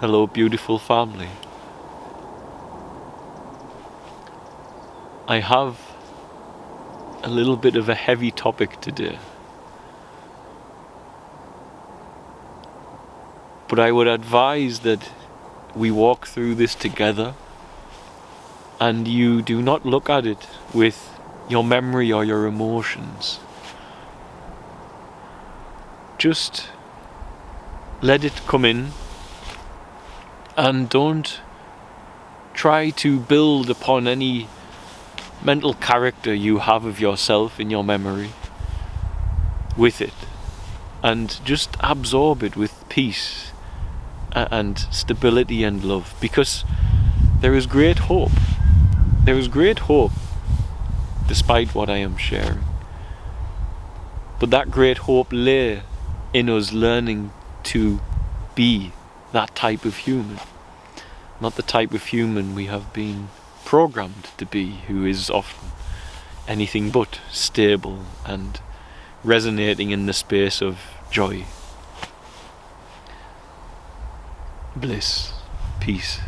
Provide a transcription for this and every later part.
Hello, beautiful family. I have a little bit of a heavy topic today, but I would advise that we walk through this together and you do not look at it with your memory or your emotions. Just let it come in and don't try to build upon any mental character you have of yourself in your memory with it, and just absorb it with peace and stability and love, because there is great hope. There is great hope despite what I am sharing. But that great hope lay in us learning to be that type of human, not the type of human we have been programmed to be, who is often anything but stable and resonating in the space of joy, bliss, peace.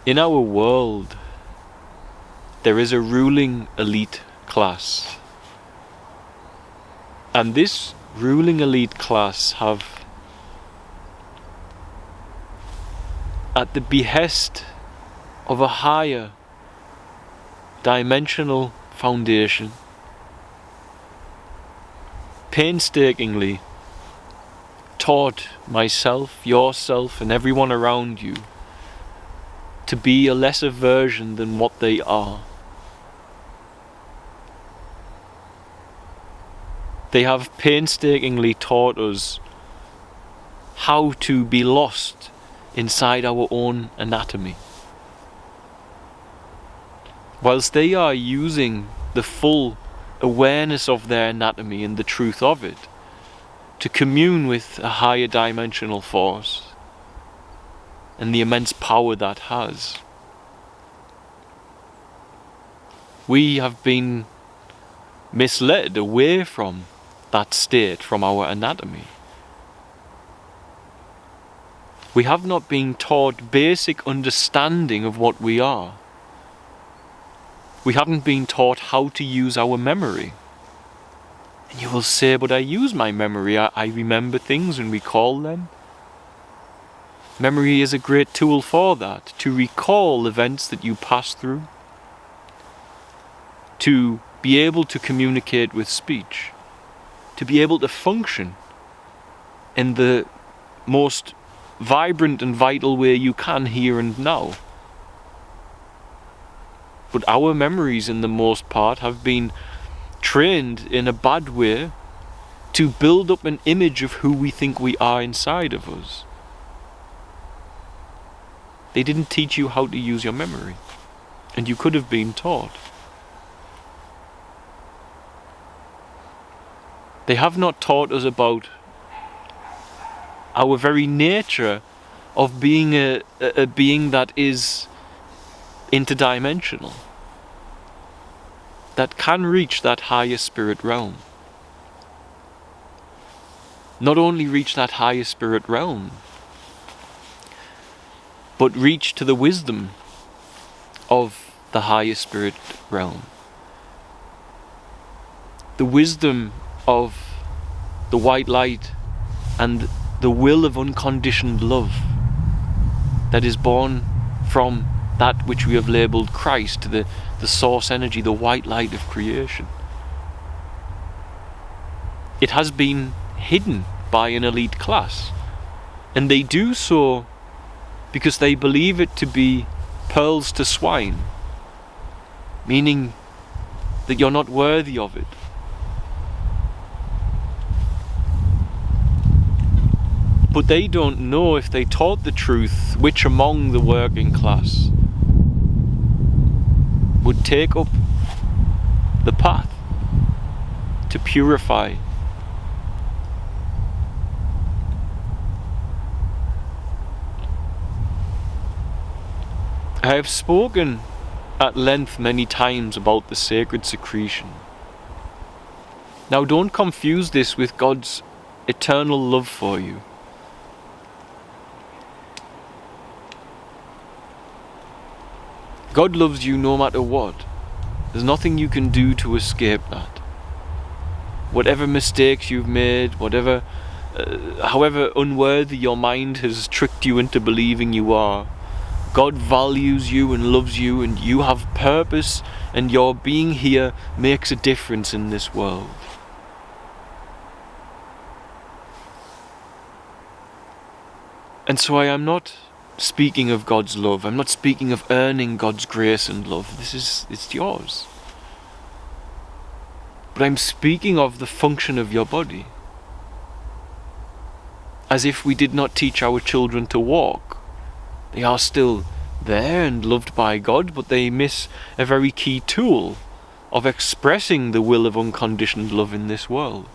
In our world, there is a ruling elite class, and this ruling elite class have, at the behest of a higher dimensional foundation, painstakingly taught myself, yourself, and everyone around you to be a lesser version than what they are. They have painstakingly taught us how to be lost inside our own anatomy, whilst they are using the full awareness of their anatomy and the truth of it to commune with a higher dimensional force and the immense power that has. We have been misled away from that state, from our anatomy. We have not been taught basic understanding of what we are. We haven't been taught how to use our memory. And you will say, but I use my memory. I remember things and recall them. Memory is a great tool for that, to recall events that you pass through, to be able to communicate with speech, to be able to function in the most vibrant and vital way you can here and now. But our memories, in the most part, have been trained in a bad way to build up an image of who we think we are inside of us. They didn't teach you how to use your memory, and you could have been taught. They have not taught us about our very nature of being a being that is interdimensional, that can reach that higher spirit realm. Not only reach that higher spirit realm, but reach to the wisdom of the higher spirit realm. The wisdom of the white light and the will of unconditioned love that is born from that which we have labelled Christ, the source energy, the white light of creation. It has been hidden by an elite class, and they do so because they believe it to be pearls to swine, meaning that you're not worthy of it. But they don't know, if they taught the truth, which among the working class would take up the path to purify. I have spoken at length many times about the sacred secretion, Now don't confuse this with God's eternal love for you. God loves you no matter what. There's nothing you can do to escape that. Whatever mistakes you've made, however unworthy your mind has tricked you into believing you are, God values you and loves you, and you have purpose, and your being here makes a difference in this world. And so I am not speaking of God's love. I'm not speaking of earning God's grace and love. It's yours. But I'm speaking of the function of your body. As if we did not teach our children to walk. They are still there and loved by God, but they miss a very key tool of expressing the will of unconditioned love in this world.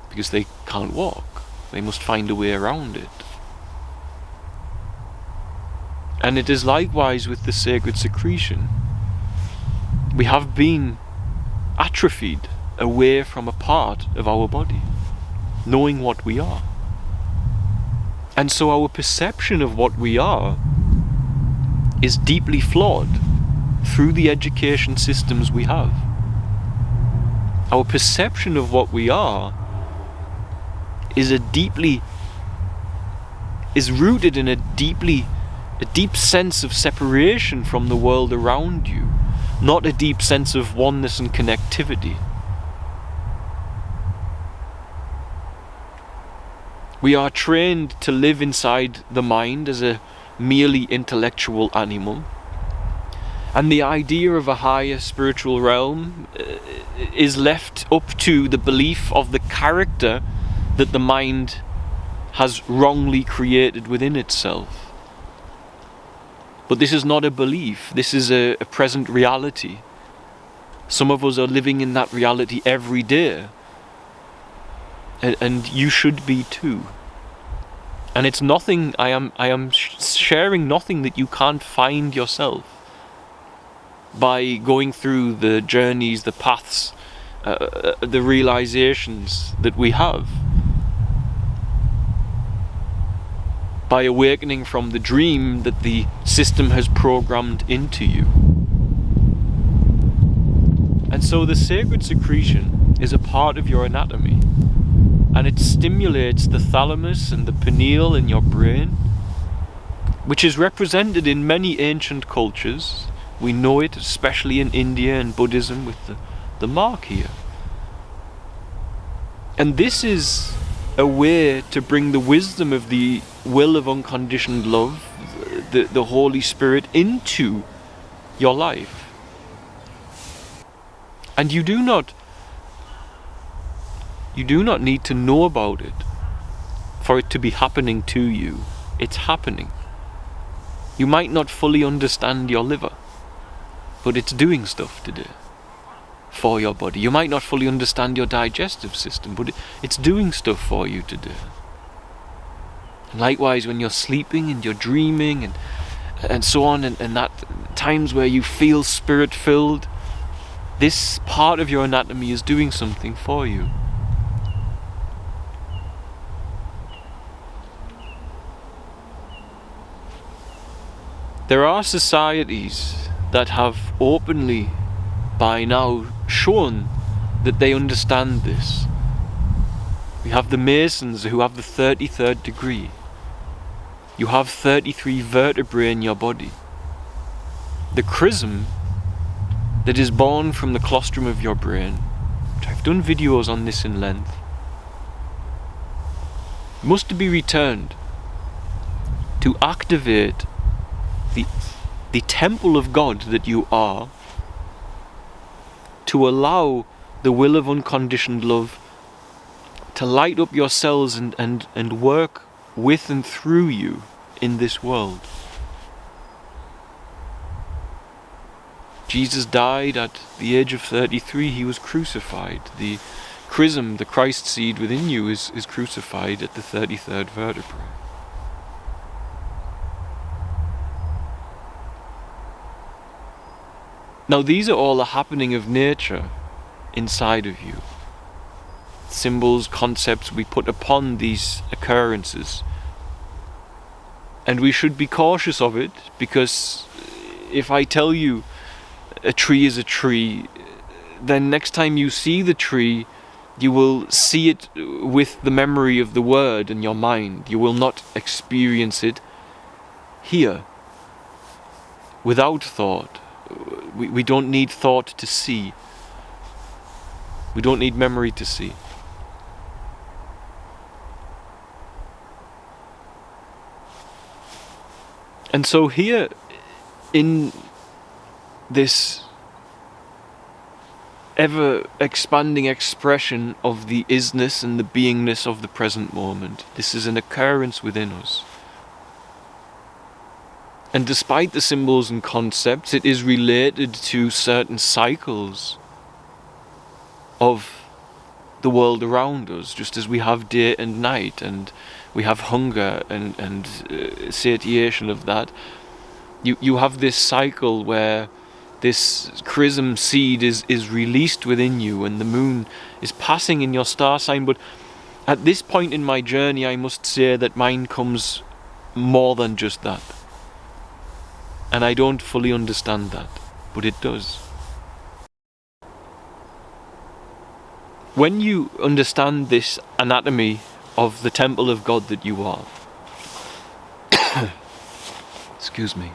Because they can't walk. They must find a way around it. And it is likewise with the sacred secretion. We have been atrophied away from a part of our body, knowing what we are. And so our perception of what we are is deeply flawed through the education systems we have. Our perception of what we are is rooted in a deep sense of separation from the world around you, not a deep sense of oneness and connectivity. We are trained to live inside the mind as a merely intellectual animal, and the idea of a higher spiritual realm is left up to the belief of the character that the mind has wrongly created within itself. But this is not a belief, this is a present reality. Some of us are living in that reality every day. And you should be too. And it's nothing, I am sharing nothing that you can't find yourself by going through the journeys, the paths, the realizations that we have. By awakening from the dream that the system has programmed into you. And so the sacred secretion is a part of your anatomy, and it stimulates the thalamus and the pineal in your brain, which is represented in many ancient cultures. We know it especially in India and Buddhism with the mark here. And this is a way to bring the wisdom of the will of unconditioned love, the Holy Spirit, into your life. And you do not need to know about it for it to be happening to you. It's happening. You might not fully understand your liver, but it's doing stuff today for your body. You might not fully understand your digestive system, but it's doing stuff for you today. And likewise, when you're sleeping and you're dreaming and so on, and that times where you feel spirit-filled, this part of your anatomy is doing something for you. There are societies that have openly, by now, shown that they understand this. We have the Masons who have the 33rd degree. You have 33 vertebrae in your body. The chrism that is born from the colostrum of your brain, which I've done videos on this in length, must be returned to activate the temple of God that you are, to allow the will of unconditioned love to light up your cells and work with and through you in this world. Jesus died at the age of 33. He was crucified. The chrism, the Christ seed within you, is crucified at the 33rd vertebrae. Now these are all a happening of nature inside of you. symbols, concepts we put upon these occurrences. And we should be cautious of it, because if I tell you a tree is a tree, then next time you see the tree, you will see it with the memory of the word in your mind. You will not experience it here, without thought. We don't need thought to see. We don't need memory to see. And so here, in this ever-expanding expression of the isness and the beingness of the present moment, this is an occurrence within us. And despite the symbols and concepts, it is related to certain cycles of the world around us, just as we have day and night, and we have hunger and satiation of that. You have this cycle where this chrism seed is released within you, and the moon is passing in your star sign. But at this point in my journey, I must say that mine comes more than just that. And I don't fully understand that, but it does. When you understand this anatomy of the temple of God that you are, excuse me,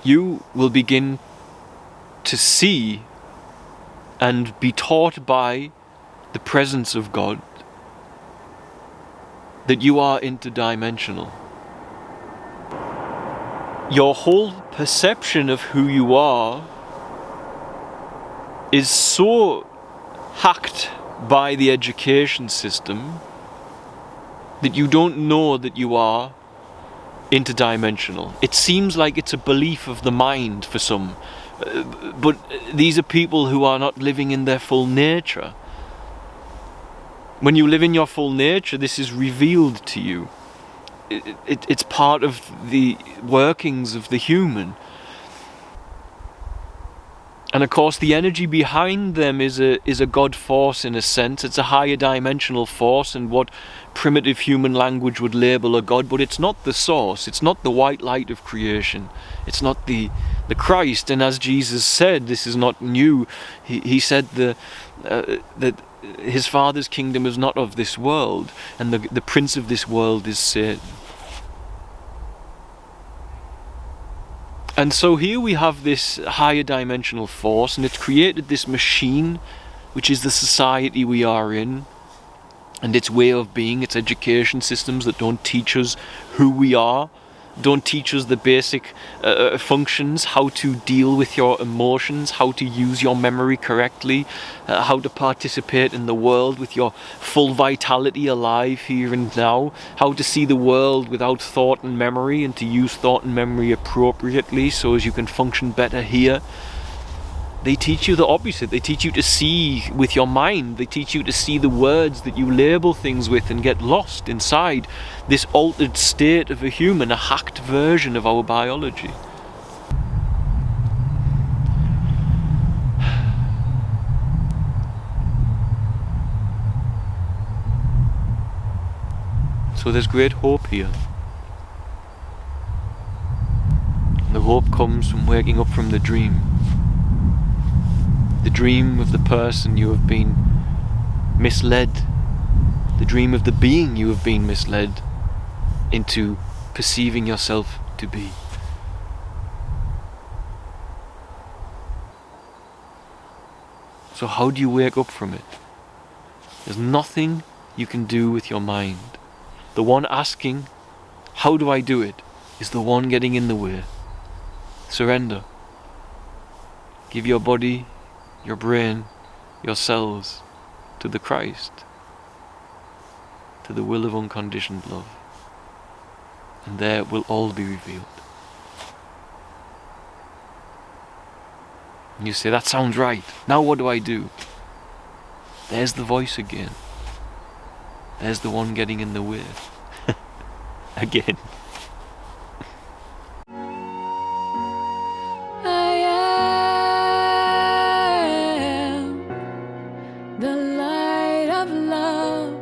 you will begin to see and be taught by the presence of God that you are interdimensional. Your whole perception of who you are is so hacked by the education system that you don't know that you are interdimensional. It seems like it's a belief of the mind for some, but these are people who are not living in their full nature. When you live in your full nature, this is revealed to you. It's part of the workings of the human. And of course, the energy behind them is a God force in a sense. It's a higher dimensional force, and what primitive human language would label a God. But it's not the source. It's not the white light of creation. It's not the Christ. And as Jesus said, this is not new. He said that his Father's kingdom is not of this world, and the prince of this world is Satan. And so here we have this higher dimensional force, and it's created this machine, which is the society we are in, and its way of being, its education systems that don't teach us who we are, don't teach us the basic functions, how to deal with your emotions, how to use your memory correctly, how to participate in the world with your full vitality alive here and now, how to see the world without thought and memory, and to use thought and memory appropriately so as you can function better here. They teach you the opposite. They teach you to see with your mind. They teach you to see the words that you label things with and get lost inside this altered state of a human, a hacked version of our biology. So there's great hope here. And the hope comes from waking up from the dream. The dream of the person you have been misled. The dream of the being you have been misled into perceiving yourself to be. So how do you wake up from it? There's nothing you can do with your mind. The one asking, how do I do it, is the one getting in the way. Surrender. Give your body, your brain, your cells to the Christ, to the will of unconditioned love. And there it will all be revealed. And you say, that sounds right. Now what do I do? There's the voice again. There's the one getting in the way. Again. I of love.